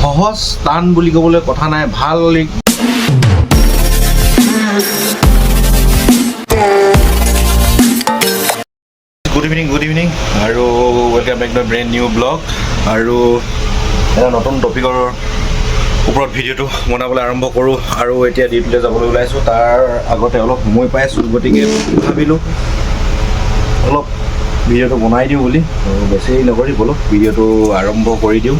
সহজ টান বুলি ক'বলৈ কথা নাই ভাল গুড ইভিনিং আৰু welcome back to brand new blog আৰু এটা নতুন টপিকৰ ওপৰত ভিডিঅ'টো বনাবলৈ আৰম্ভ কৰোঁ আৰু এতিয়া ডিউটিলৈ যাবলৈ ওলাইছোঁ তাৰ আগতে অলপ সময় পাই আছোঁ গতিকে ভাবিলোঁ অলপ ভিডিঅ'টো বনাই দিওঁ বুলি বেছি নকৰি ব'লক ভিডিঅ'টো আৰম্ভ কৰি দিওঁ।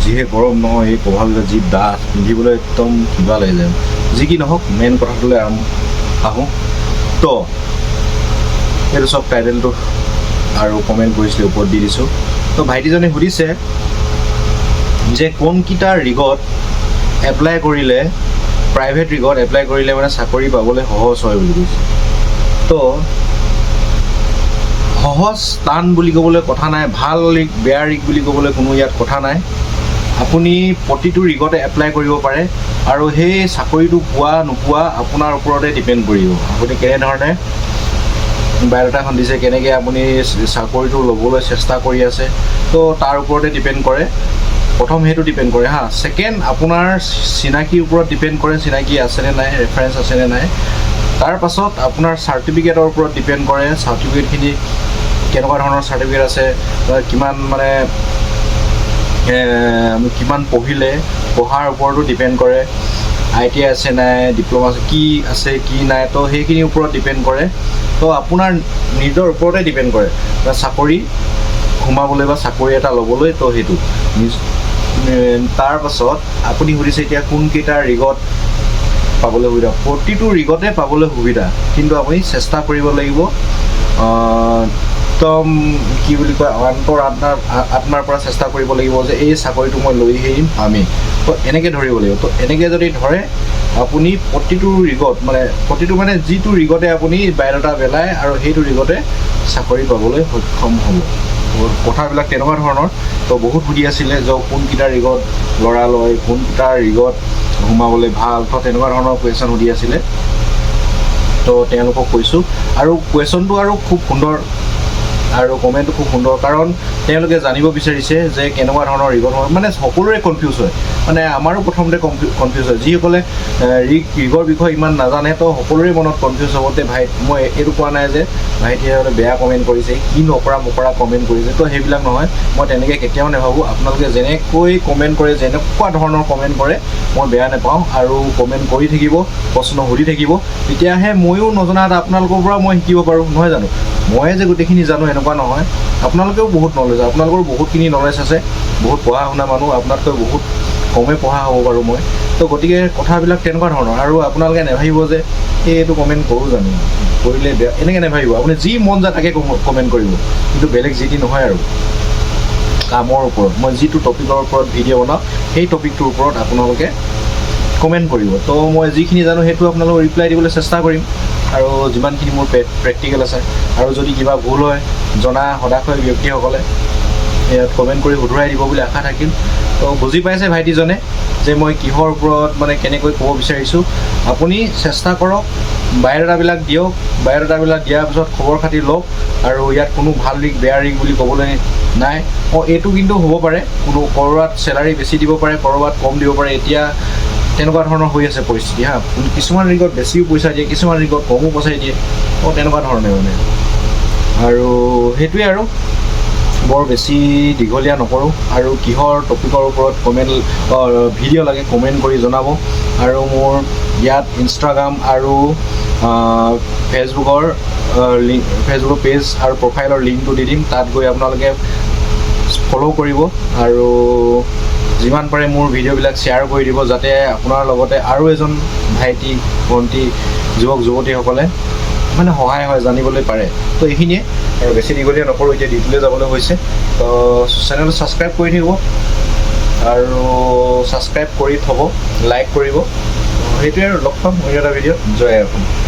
যিহে গৰম নহয় এই কভাৰবিলাক যি ডাঠ পিন্ধিবলৈ একদম কিবা লাগি যায়। যি কি নহওক মেইন কথাটোলৈ আহোঁ তো এইটো চব টাইটেলটো আৰু কমেণ্ট কৰিছিলে ওপৰত দি দিছোঁ। তো ভাইটিজনে সুধিছে যে কোনকেইটা ৰিগত এপ্লাই কৰিলে প্ৰাইভেট ৰিগত এপ্লাই কৰিলে মানে চাকৰি পাবলৈ সহজ হয় বুলি কৈছে। তো সহজ টান বুলি ক'বলৈ কথা নাই, ভাল ৰিগ বেয়া ৰিগ বুলি ক'বলৈ কোনো ইয়াত কথা নাই। আপুনি প্ৰতিটো ৰিগতে এপ্লাই কৰিব পাৰে আৰু সেই চাকৰিটো পোৱা নোপোৱা আপোনাৰ ওপৰতে ডিপেণ্ড কৰিব। আপুনি কেনেধৰণে বায়'ডাটাখন দিছে, কেনেকৈ আপুনি চাকৰিটো ল'বলৈ চেষ্টা কৰি আছে, তো তাৰ ওপৰতে ডিপেণ্ড কৰে। প্ৰথম সেইটো ডিপেণ্ড কৰে ছেকেণ্ড আপোনাৰ চিনাকিৰ ওপৰত ডিপেণ্ড কৰে, চিনাকি আছেনে নাই, ৰেফাৰেঞ্চ আছেনে নাই। তাৰ পাছত আপোনাৰ চাৰ্টিফিকেটৰ ওপৰত ডিপেণ্ড কৰে, চাৰ্টিফিকেটখিনি কেনেকুৱা ধৰণৰ চাৰ্টিফিকেট আছে, কিমান মানে কিমান পঢ়িলে, পঢ়াৰ ওপৰতো ডিপেণ্ড কৰে। ITI আছে নাই, ডিপ্ল'মা কি আছে কি নাই, তো সেইখিনিৰ ওপৰত ডিপেণ্ড কৰে। তো আপোনাৰ নিজৰ ওপৰতে ডিপেণ্ড কৰে চাকৰি সোমাবলৈ বা চাকৰি এটা ল'বলৈ। তো সেইটো তাৰ পাছত আপুনি সুধিছে এতিয়া কোনকেইটা ৰিগত পাবলৈ সুবিধা। প্ৰতিটো ৰিগতে পাবলৈ সুবিধা, কিন্তু আপুনি চেষ্টা কৰিব লাগিব একদম কি বুলি কয় আত্মাৰ পৰা চেষ্টা কৰিব লাগিব যে এই চাকৰিটো মই লৈ আহিম পামেই। তো এনেকৈ ধৰিব লাগিব। তো এনেকৈ যদি ধৰে আপুনি প্ৰতিটো ৰিগত মানে যিটো ৰিগতে আপুনি বায়'ডাটা পেলায় আৰু সেইটো ৰিগতে চাকৰি পাবলৈ সক্ষম হ'ব। কথাবিলাক তেনেকুৱা ধৰণৰ। তো বহুত সুধি আছিলে যে কোনকেইটা ৰিগত ল'ৰা লয়, কোনকেইটা ৰিগত সোমাবলৈ ভাল, তো তেনেকুৱা ধৰণৰ কুৱেশ্যন সুধি আছিলে। তো তেওঁলোকক কৈছোঁ আৰু কুৱেশ্যনটো আৰু খুব সুন্দৰ আৰু কমেণ্টটো খুব সুন্দৰ, কাৰণ তেওঁলোকে জানিব বিচাৰিছে যে কেনেকুৱা ধৰণৰ ৰিগত মানে সকলোৰে কনফিউজ হয়। মানে আমাৰো প্ৰথমতে কনফিউজ হয়, যিসকলে ৰিগৰ বিষয়ে ইমান নাজানে, তো সকলোৰে মনত কনফিউজ হ'বতে মই এইটো কোৱা নাই যে ভাইটিয়ে বেয়া কমেণ্ট কৰিছে, কি নকৰা কমেণ্ট কৰিছে। তো সেইবিলাক নহয়, মই তেনেকৈ কেতিয়াও নাভাবোঁ। আপোনালোকে যেনেকৈ কমেণ্ট কৰে, যেনেকুৱা ধৰণৰ কমেণ্ট কৰে মই বেয়া নাপাওঁ আৰু কমেণ্ট কৰি থাকিব, প্ৰশ্ন সুধি থাকিব, তেতিয়াহে ময়ো নজনা এটা আপোনালোকৰ পৰা মই শিকিব পাৰোঁ, নহয় জানো। ময়ে যে গোটেইখিনি জানো এনেকুৱা নহয়, আপোনালোকেও বহুত নলেজ, আপোনালোকৰ বহুতখিনি নলেজ আছে, বহুত পঢ়া শুনা মানুহ, আপোনাতকৈ বহুত কমেই পঢ়া হ'ব পাৰোঁ মই। তো গতিকে কথাবিলাক তেনেকুৱা ধৰণৰ। আৰু আপোনালোকে নাভাবিব যে এইটো কমেণ্ট কৰোঁ জানো, কৰিলে বেয়া, এনেকৈ নাভাবিব। আপুনি যি মন যায় তাকে কমেণ্ট কৰিব, কিন্তু বেলেগ যি টি নহয়। আৰু কামৰ ওপৰত মই যিটো টপিকৰ ওপৰত ভিডিঅ' বনাওঁ সেই টপিকটোৰ ওপৰত আপোনালোকে কমেণ্ট কৰিব। তো মই যিখিনি জানো সেইটো আপোনালোকক ৰিপ্লাই দিবলৈ চেষ্টা কৰিম আৰু যিমানখিনি মোৰ প্ৰেক্টিকেল আছে। আৰু যদি কিবা ভুল হয় জনা সদাশয় ব্যক্তিসকলে ইয়াত কমেণ্ট কৰি শুধৰাই দিব বুলি আশা থাকিল। তো বুজি পাইছে ভাইটিজনে যে মই কিহৰ ওপৰত মানে কেনেকৈ ক'ব বিচাৰিছোঁ। আপুনি চেষ্টা কৰক, বায়'ডাটাবিলাক দিয়ক, বায়'ডাটাবিলাক দিয়াৰ পিছত খবৰ খাতি লওক। আৰু ইয়াত কোনো ভাল ৰিগ বেয়া ৰিগ বুলি ক'বলৈ নাই। এইটো কিন্তু হ'ব পাৰে, ক'ৰবাত চেলাৰী বেছি দিব পাৰে, ক'ৰবাত কম দিব পাৰে। এতিয়া তেনেকুৱা ধৰণৰ হৈ আছে পৰিস্থিতি কিছুমান ৰিগত বেছিও পইচা দিয়ে, কিছুমান ৰিগত কমো পইচা দিয়ে। তেনেকুৱা ধৰণে মানে। আৰু সেইটোৱে আৰু বৰ বেছি দীঘলীয়া নকৰোঁ। আৰু কিহৰ টপিকৰ ওপৰত ভিডিঅ' লাগে কমেণ্ট কৰি জনাব। আৰু মোৰ ইয়াত ইনষ্টাগ্ৰাম আৰু ফেচবুকৰ পেজ আৰু প্ৰফাইলৰ লিংকটো দি দিম, তাত গৈ আপোনালোকে ফ'ল' কৰিব আৰু যিমান পাৰে মোৰ ভিডিঅ'বিলাক শ্বেয়াৰ কৰি দিব, যাতে আপোনাৰ লগতে আৰু এজন ভাইটি ভণ্টি যুৱক যুৱতীসকলে মানে সহায় হয়, জানিবলৈ পাৰে। তো এইখিনিয়ে আৰু বেছি দীঘলীয়া নকৰোঁ, এতিয়া ডিউটিলৈ যাবলৈ হৈছে। তো চেনেলটো ছাবস্ক্ৰাইব কৰি থাকিব আৰু ছাবস্ক্ৰাইব কৰি থ'ব, লাইক কৰিব। সেইটোৱে আৰু লগ পাম এটা ভিডিঅ'ত। জয় অসম।